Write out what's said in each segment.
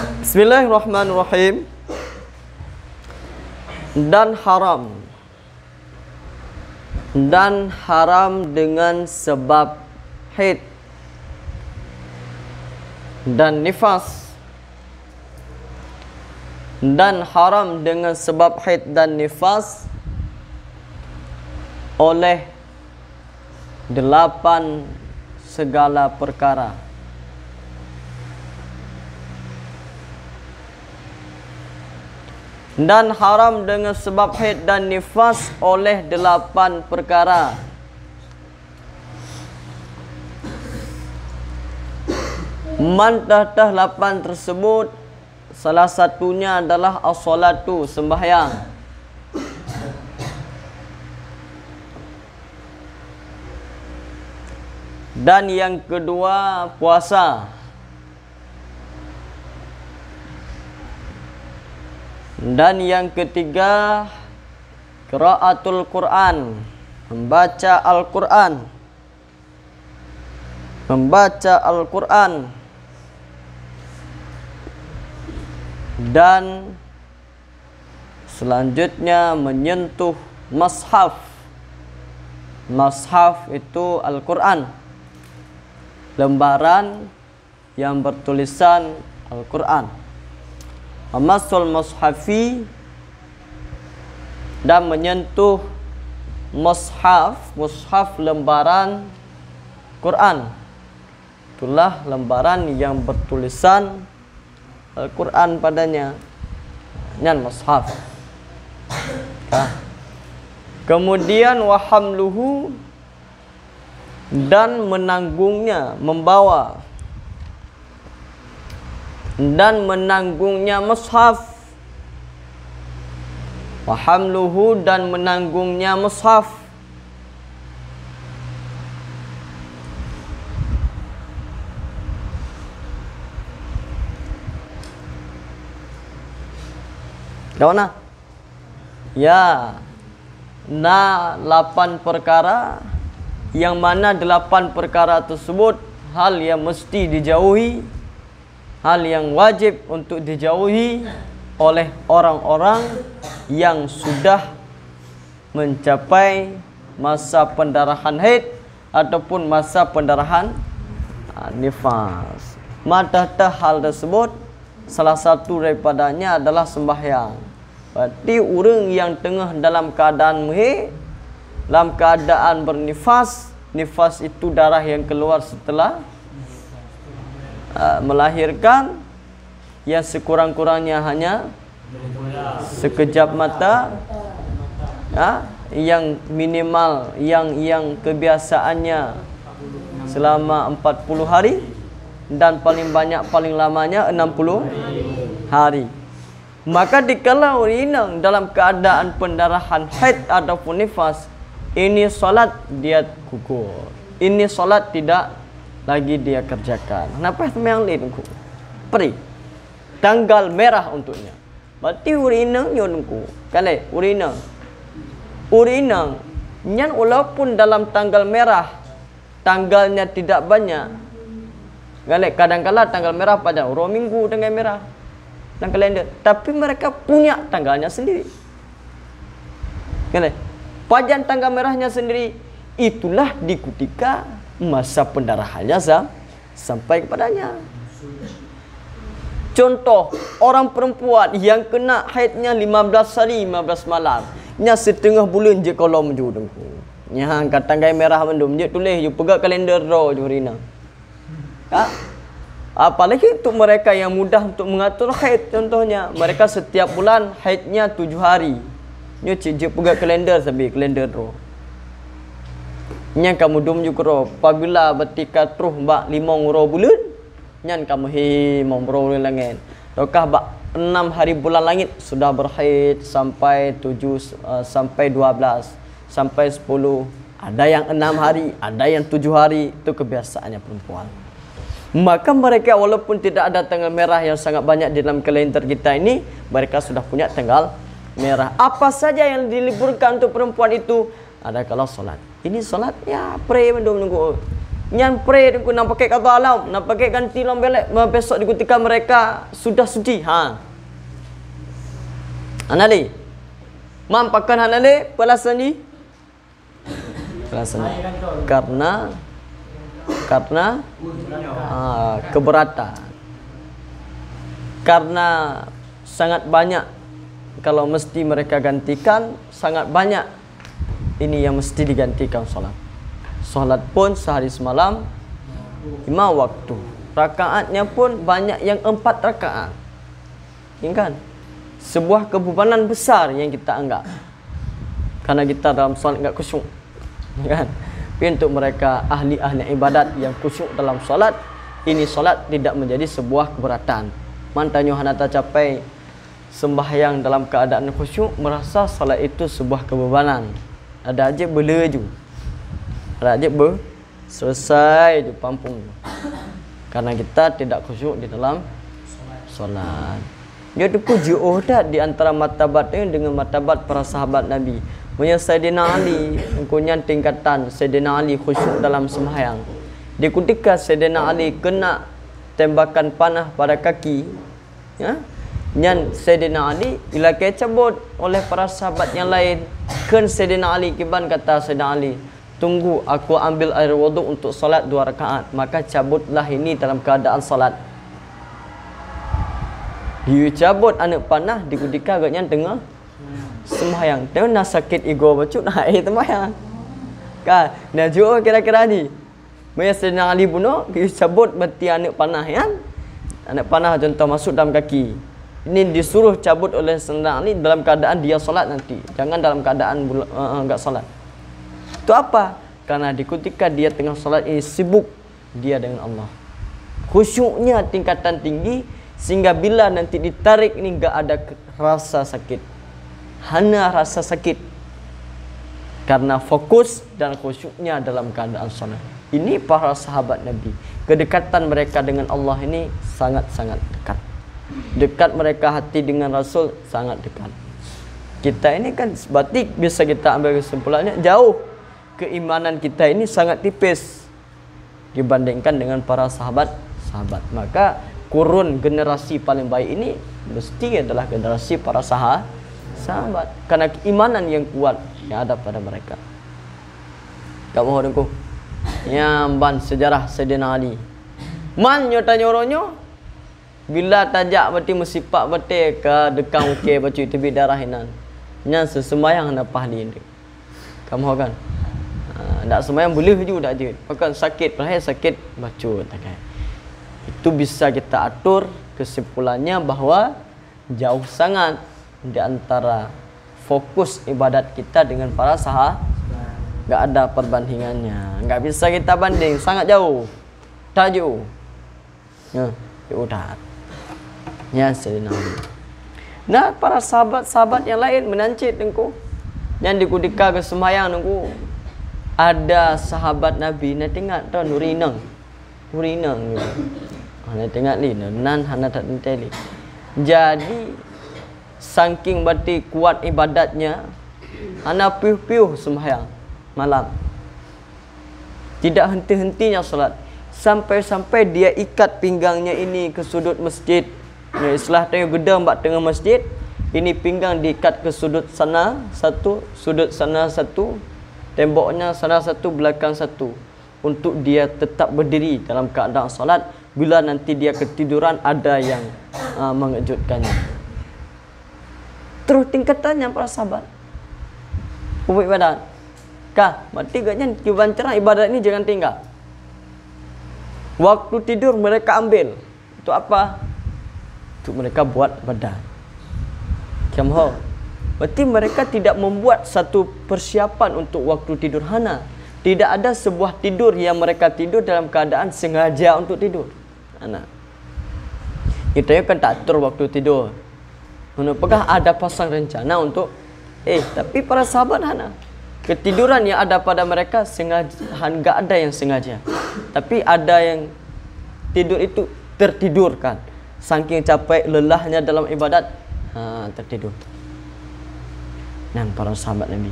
Bismillahirrahmanirrahim. Dan haram dengan sebab haid dan nifas. Dan haram dengan sebab haid dan nifas oleh 8 segala perkara. Dan haram dengan sebab haid dan nifas oleh 8 perkara. Man tahta 8 tersebut, salah satunya adalah as-salatu, sembahyang. Dan yang kedua, puasa. Dan yang ketiga, qiraatul Quran, membaca Al-Quran. Membaca Al-Quran. Dan selanjutnya menyentuh mushaf. Mushaf itu Al-Quran, lembaran yang bertulisan Al-Quran. Masul mushafi, dan menyentuh mushaf. Mushaf lembaran Quran, itulah lembaran yang bertulisan Al-Quran padanya, nyan mushaf. Kemudian wahamluhu, dan menanggungnya, membawa dan menanggungnya mushaf. Wahamluhu, dan menanggungnya mushaf. Kawana? Ya, 8 perkara, yang mana 8 perkara tersebut hal yang mesti dijauhi, hal yang wajib untuk dijauhi oleh orang-orang yang sudah mencapai masa pendarahan haid ataupun masa pendarahan nifas. Madahta hal tersebut, salah satu daripadanya adalah sembahyang. Berarti orang yang tengah dalam keadaan haid, dalam keadaan bernifas, nifas itu darah yang keluar setelah melahirkan, yang sekurang-kurangnya hanya sekejap mata, yang minimal, yang kebiasaannya selama 40 hari, dan paling banyak, paling lamanya 60 hari. Maka dikala orang dalam keadaan pendarahan haid ataupun nifas, ini solat dia gugur, ini solat tidak lagi dia kerjakan. Kenapa yang lain ku? Peri. Tanggal merah untuknya. Berarti urinang nyonku. Kale urinang. Urinang nyan walaupun dalam tanggal merah, tanggalnya tidak banyak. Kale kadang-kala tanggal merah pada uro minggu tanggal merah dan kalender, tapi mereka punya tanggalnya sendiri. Kale pajan tanggal merahnya sendiri, itulah dikutika masa pendarahannya sampai kepadanya. Contoh, orang perempuan yang kena haidnya 15 hari 15 malam, nya setengah bulan je kalau menjudung. Nya angkat tanggal merah mendum je tulis je pegang kalender ro je rina. Apalagi untuk mereka yang mudah untuk mengatur haid, contohnya mereka setiap bulan haidnya 7 hari. Nya je pegang kalender sambil kalender ro. Nyan kamu dum juga apabila betika truh bak 5 bulan, nyan kamu membro langit. Dokah bak 6 hari bulan langit sudah berhaid sampai 7 sampai 12 sampai 10. Ada yang 6 hari, ada yang 7 hari, itu kebiasaannya perempuan. Maka mereka walaupun tidak ada tanggal merah yang sangat banyak di dalam kalender kita ini, mereka sudah punya tanggal merah. Apa saja yang diliburkan untuk perempuan itu? Ada kalau solat. Ini solatnya pray mendung nunggu. Nyan pray aku nak pakai kata alam, nak pakai ganti lam belek besok di ketika mereka sudah suci. Anali. Mampakan hanale pelasan di. Pelasan. Karena keberatan. Karena sangat banyak kalau mesti mereka gantikan, sangat banyak ini yang mesti digantikan solat. Solat pun sehari semalam 5 waktu. Rakaatnya pun banyak yang 4 rakaat. Ini kan sebuah kebebanan besar yang kita anggap. Karena kita dalam solat enggak khusyuk. Kan? Tapi untuk mereka ahli-ahli ibadat yang khusyuk dalam solat, ini solat tidak menjadi sebuah keberatan. Mantanyo hanata capai sembahyang dalam keadaan khusyuk, merasa solat itu sebuah kebebanan. Ada aja belaju. Ada aja selesai je pampung. Karena kita tidak khusyuk di dalam solat. Jadi jauh dah di antara martabat ini dengan martabat para sahabat Nabi. Punya Sayyidina Ali, punya tingkatan Sayyidina Ali khusyuk dalam sembahyang. Di ketika Sayyidina Ali kena tembakan panah pada kaki, ya, dan Sayyidina Ali bila kecabut oleh para sahabat yang lain, kan Sayyidina Ali kiban kata Sayyidina Ali, tunggu aku ambil air wuduk untuk solat 2 rakaat. Maka cabutlah ini dalam keadaan solat. Dia cabut anak panah di ketika agaknya tengah sembahyang. Dia nak sakit ego bacut nak air sembahyang. Kan? Nah juga kira-kira ni. Maya Sayyidina Ali bunuh, dia cabut mati anak panah kan? Anak panah contoh masuk dalam kaki. Ini disuruh cabut oleh Sayyidina Ali dalam keadaan dia solat nanti. Jangan dalam keadaan enggak solat. Itu apa? Karena di ketika dia tengah solat ini sibuk dia dengan Allah. Khusyuknya tingkatan tinggi sehingga bila nanti ditarik ini enggak ada rasa sakit. Hanya rasa sakit. Karena fokus dan khusyuknya dalam keadaan solat. Ini para sahabat Nabi. Kedekatan mereka dengan Allah ini sangat-sangat dekat. Dekat mereka hati dengan Rasul sangat dekat. Kita ini kan sebatik bisa kita ambil kesimpulannya jauh. Keimanan kita ini sangat tipis dibandingkan dengan para sahabat. Maka kurun generasi paling baik ini mesti adalah generasi para sahabat. Karena keimanan yang kuat yang ada pada mereka. Tak mahu dengku. Nyamban sejarah Sayyidina Ali. Man nyota nyoronyo bila tajak berarti musipak berarti ke dekang uke bacu tebi darah inan. Nya sesembayang nak pahli ni. Kamu kan? Tak sembahyang boleh juga tak je. Bahkan sakit, perahai sakit baca takkan. Itu bisa kita atur kesimpulannya bahawa jauh sangat di antara fokus ibadat kita dengan para sahabat. Tak ada perbandingannya. Tak bisa kita banding, sangat jauh. Tak jauh. Ya, jauh dah. Ya, Sayyidina Ali. Nah, para sahabat-sahabat yang lain menancit dengku. Yang dikudika ke sembahyang dengku. Ada sahabat Nabi nak tengok tu Nurinang ni. Nak tengok ni nan hana tak tenteli. Jadi saking berarti kuat ibadatnya, hana piuh-piuh sembahyang malam. Tidak henti-hentinya solat. Sampai-sampai dia ikat pinggangnya ini ke sudut masjid. Ni istilah tengok gedang bak tengah masjid. Ini pinggang diikat ke sudut sana satu, sudut sana satu. Temboknya sana satu, belakang satu. Untuk dia tetap berdiri dalam keadaan solat. Bila nanti dia ketiduran, ada yang mengejutkannya. Terus tingkatannya para sahabat. Ubah ibadat. Kah, mati gaknya kiban cerah ibadat ini jangan tinggal. Waktu tidur mereka ambil. Itu apa? Untuk mereka buat badan. Kiamho. Berarti mereka tidak membuat satu persiapan untuk waktu tidur hana. Tidak ada sebuah tidur yang mereka tidur dalam keadaan sengaja untuk tidur. Hana. Kita kan tak atur waktu tidur. Apakah ada pasang rencana untuk tapi para sahabat hana. Ketiduran yang ada pada mereka sengaja, enggak ada yang sengaja. Tapi ada yang tidur itu tertidurkan. Saking capek lelahnya dalam ibadat, tertidur. Dan para sahabat Nabi.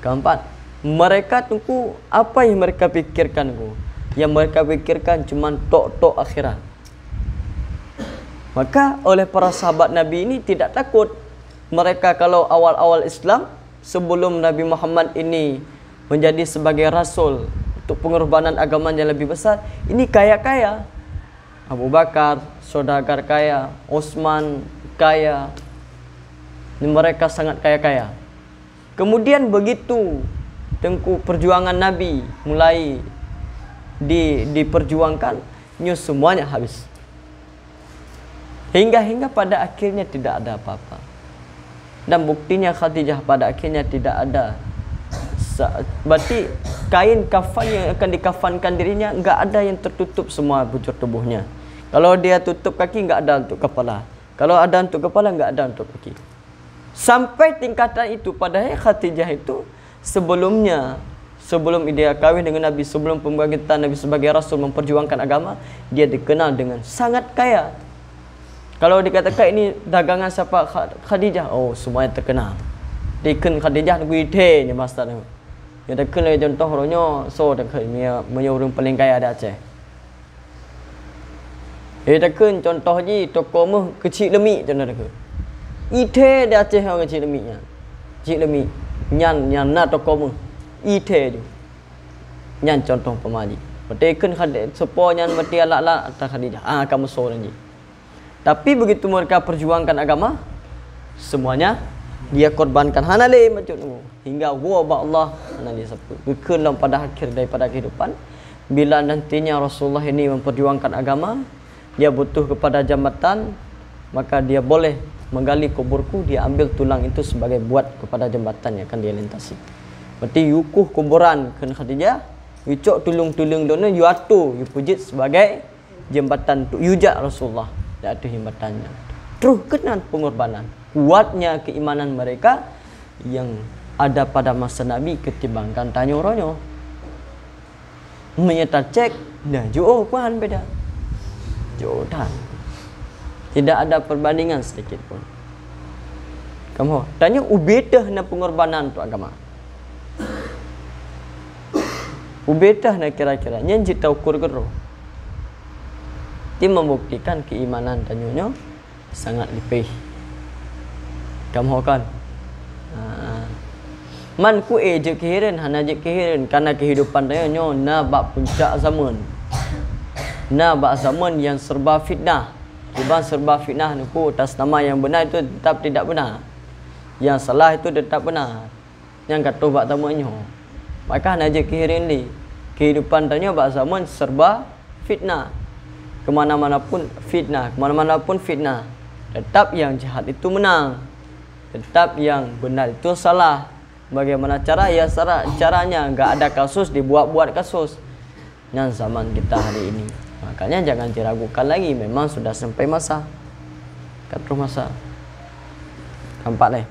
Keempat, Mereka tunggu apa yang mereka pikirkan ku? Yang mereka pikirkan cuma tok-tok akhirat. Maka oleh para sahabat Nabi ini tidak takut. Mereka kalau awal-awal Islam, sebelum Nabi Muhammad ini menjadi sebagai rasul untuk pengorbanan agama yang lebih besar, ini kaya-kaya. Abu Bakar, saudagar kaya, Utsman kaya. Ini mereka sangat kaya-kaya. Kemudian begitu tengku perjuangan Nabi mulai diperjuangkan, semuanya habis. Hingga pada akhirnya tidak ada apa-apa. Dan buktinya Khadijah pada akhirnya tidak ada. Berarti kain kafan yang akan dikafankan dirinya enggak ada yang tertutup semua bujur tubuhnya. Kalau dia tutup kaki enggak ada untuk kepala. Kalau ada untuk kepala enggak ada untuk kaki. Sampai tingkatan itu padahal Khadijah itu sebelum dia kawin dengan Nabi, sebelum pembangkitan Nabi sebagai rasul memperjuangkan agama, dia dikenal dengan sangat kaya. Kalau dikatakan ini dagangan siapa? Khadijah. Oh, semuanya terkenal. Diken Khadijah negeri ite ni master ni. Yang terkenal lagi contoh orangnya so dak punya orang paling kaya di Aceh. Terkenal contoh je toko mah kecil lemik contoh dak. Ite di Aceh orang kecil lemiknya. Kecil lemik. Nyan na toko mah. Ite je. Nyan contoh pemaji. Bertekan Khadijah sepo nyan mati alak-alak atas Khadijah. Kamu so je. Tapi begitu mereka perjuangkan agama, semuanya dia korbankan. Hanale macam tu. Hingga wabah Allah hanale sabtu. Kekelam pada akhir daripada kehidupan, bila nantinya Rasulullah ini memperjuangkan agama, dia butuh kepada jambatan, maka dia boleh menggali kuburku, dia ambil tulang itu sebagai buat kepada jambatan yang akan dia lintasi. Berarti yukuh kuburan kan Khadijah, yucok tulung-tulung dona yuatu yupujit sebagai jambatan untuk yujak Rasulullah. Itu jembatannya. Terus kenal pengorbanan. Kuatnya keimanan mereka yang ada pada masa Nabi ketimbangkan tanya orangnya. Menyata cek, dah jauh pun beda. Jauh dah. Tidak ada perbandingan sedikit pun. Kamu tanya ubedah na pengorbanan untuk agama. Ubedah na kira-kira nyanyi tahu ukur geroh. Dia membuktikan keimanan tanyanya sangat lebih. Kamu kan? Man ku je kehiran, hana je kehiran karena kehidupan tanyanya na bak puncak zaman. Na bak zaman yang serba fitnah. Sebab serba fitnah niku atas nama yang benar itu tetap tidak benar. Yang salah itu tetap benar. Yang kata bak tamanya. Maka hana je kehiran ni. Kehidupan tanya bak zaman serba fitnah. Kemana-mana pun fitnah, kemana-mana pun fitnah. Tetap yang jahat itu menang, tetap yang benar itu salah. Bagaimana cara? Ya caranya enggak ada kasus dibuat-buat kasus. Yang zaman kita hari ini. Makanya jangan diragukan lagi. Memang sudah sampai masa. Katru masa. Nampak leh.